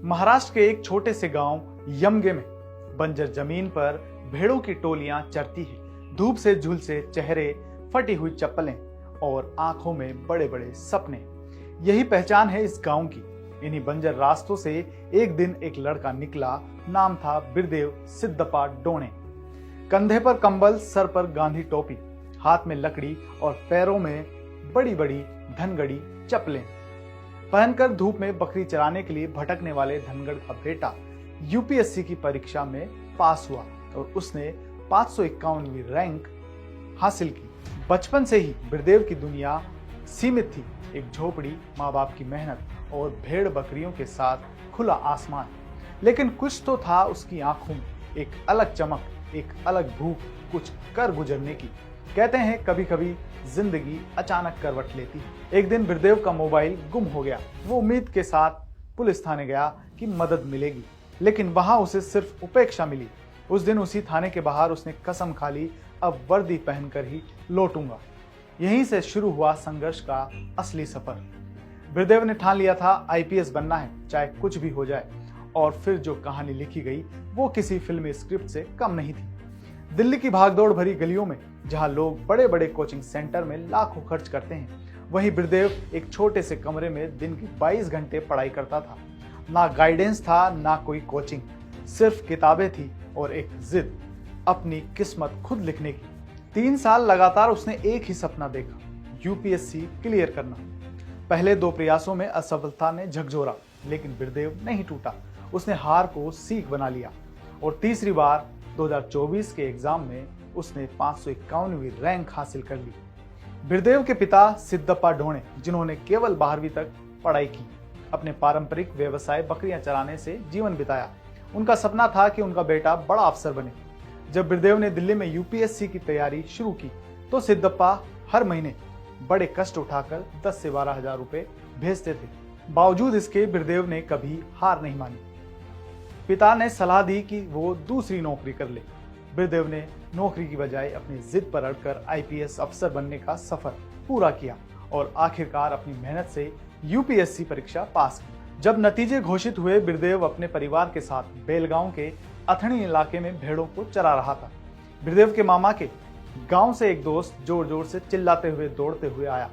महाराष्ट्र के एक छोटे से गांव यमगे में बंजर जमीन पर भेड़ों की टोलियां चरती है। धूप से झुलसे चेहरे, फटी हुई चप्पलें और आंखों में बड़े बड़े सपने, यही पहचान है इस गांव की। इन्हीं बंजर रास्तों से एक दिन एक लड़का निकला। नाम था बिरदेव सिद्धप्पा डोणे। कंधे पर कंबल, सर पर गांधी टोपी, हाथ में लकड़ी और पैरों में बड़ी बड़ी धनगड़ी चप्पलें पहनकर धूप में बकरी चराने के लिए भटकने वाले धनगढ़ का बेटा यूपीएससी की परीक्षा में पास हुआ और उसने 551वीं रैंक हासिल की। बचपन से ही बिरदेव की दुनिया सीमित थी। एक झोपड़ी, माँ बाप की मेहनत और भेड़ बकरियों के साथ खुला आसमान। लेकिन कुछ तो था उसकी आंखों में, एक अलग चमक, एक अलग भूख कुछ कर गुजरने की। कहते हैं कभी कभी जिंदगी अचानक करवट लेती है। एक दिन बिरदेव का मोबाइल गुम हो गया। वो उम्मीद के साथ पुलिस थाने गया कि मदद मिलेगी, लेकिन वहां उसे सिर्फ उपेक्षा मिली। उस दिन उसी थाने के बाहर उसने कसम खा ली, अब वर्दी पहनकर ही लौटूंगा। यहीं से शुरू हुआ संघर्ष का असली सफर। बिरदेव ने ठान लिया था आईपीएस बनना है, चाहे कुछ भी हो जाए। और फिर जो कहानी लिखी गई वो किसी फिल्मी स्क्रिप्ट से कम नहीं थी। दिल्ली की भागदौड़ भरी गलियों में, जहां लोग बड़े बड़े कोचिंग सेंटर में लाखों खर्च करते हैं, वहीं बिरदेव एक छोटे से कमरे में दिन के 22 घंटे पढ़ाई करता था। ना गाइडेंस था, ना कोई कोचिंग, सिर्फ किताबें थी और एक जिद, अपनी किस्मत खुद लिखने की। 3 साल लगातार उसने एक ही सपना देखा, यूपीएससी क्लियर करना। पहले 2 प्रयासों में असफलता ने झकझोरा, लेकिन बिरदेव नहीं टूटा। उसने हार को सीख बना लिया और तीसरी बार 2024 के एग्जाम में उसने 551वीं रैंक हासिल कर ली। बिरदेव के पिता सिद्धप्पा डोणे, जिन्होंने केवल 12वीं तक पढ़ाई की, अपने पारंपरिक व्यवसाय बकरियां चराने से जीवन बिताया। उनका सपना था कि उनका बेटा बड़ा अफसर बने। जब बिरदेव ने दिल्ली में यूपीएससी की तैयारी शुरू की तो सिद्धप्पा हर महीने बड़े कष्ट उठाकर 10 से 12 हजार रुपए भेजते थे। बावजूद इसके बिरदेव ने कभी हार नहीं मानी। पिता ने सलाह दी कि वो दूसरी नौकरी कर ले। बिरदेव ने नौकरी की बजाय अपनी जिद पर अड़कर आईपीएस अफसर बनने का सफर पूरा किया और आखिरकार अपनी मेहनत से यूपीएससी परीक्षा पास की। जब नतीजे घोषित हुए, बिरदेव अपने परिवार के साथ बेलगांव के अथणी इलाके में भेड़ों को चरा रहा था। बिरदेव के मामा के गांव से एक दोस्त जोर जोर से चिल्लाते हुए दौड़ते हुए आया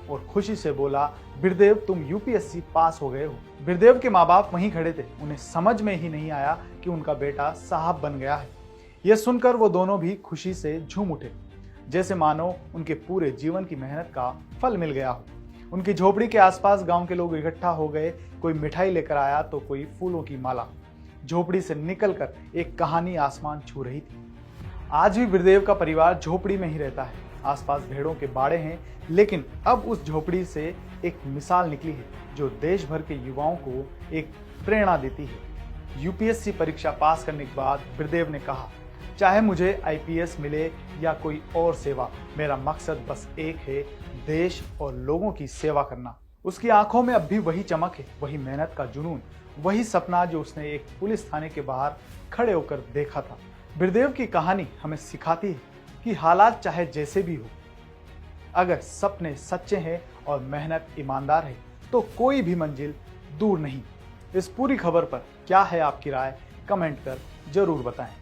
और खुशी से बोला, बिरदेव तुम यूपीएससी पास हो गए हो। बिरदेव के माँ बाप वहीं खड़े थे। उन्हें समझ में ही नहीं आया कि उनका बेटा साहब बन गया है। यह सुनकर वो दोनों भी खुशी से झूम उठे, जैसे मानो उनके पूरे जीवन की मेहनत का फल मिल गया हो। उनकी झोपड़ी के आसपास गांव के लोग इकट्ठा हो गए। कोई मिठाई लेकर आया तो कोई फूलों की माला। झोपड़ी से निकलकर एक कहानी आसमान छू रही थी। आज भी बिरदेव का परिवार झोपड़ी में ही रहता है। आसपास भेड़ों के बाड़े हैं, लेकिन अब उस झोपड़ी से एक मिसाल निकली है जो देश भर के युवाओं को एक प्रेरणा देती है। यूपीएससी परीक्षा पास करने के बाद बिरदेव ने कहा, चाहे मुझे आईपीएस मिले या कोई और सेवा, मेरा मकसद बस एक है, देश और लोगों की सेवा करना। उसकी आंखों में अब भी वही चमक है, वही मेहनत का जुनून, वही सपना जो उसने एक पुलिस थाने के बाहर खड़े होकर देखा था। बिरदेव की कहानी हमें सिखाती है कि हालात चाहे जैसे भी हो, अगर सपने सच्चे हैं और मेहनत ईमानदार है तो कोई भी मंजिल दूर नहीं। इस पूरी खबर पर क्या है आपकी राय, कमेंट कर जरूर बताएं।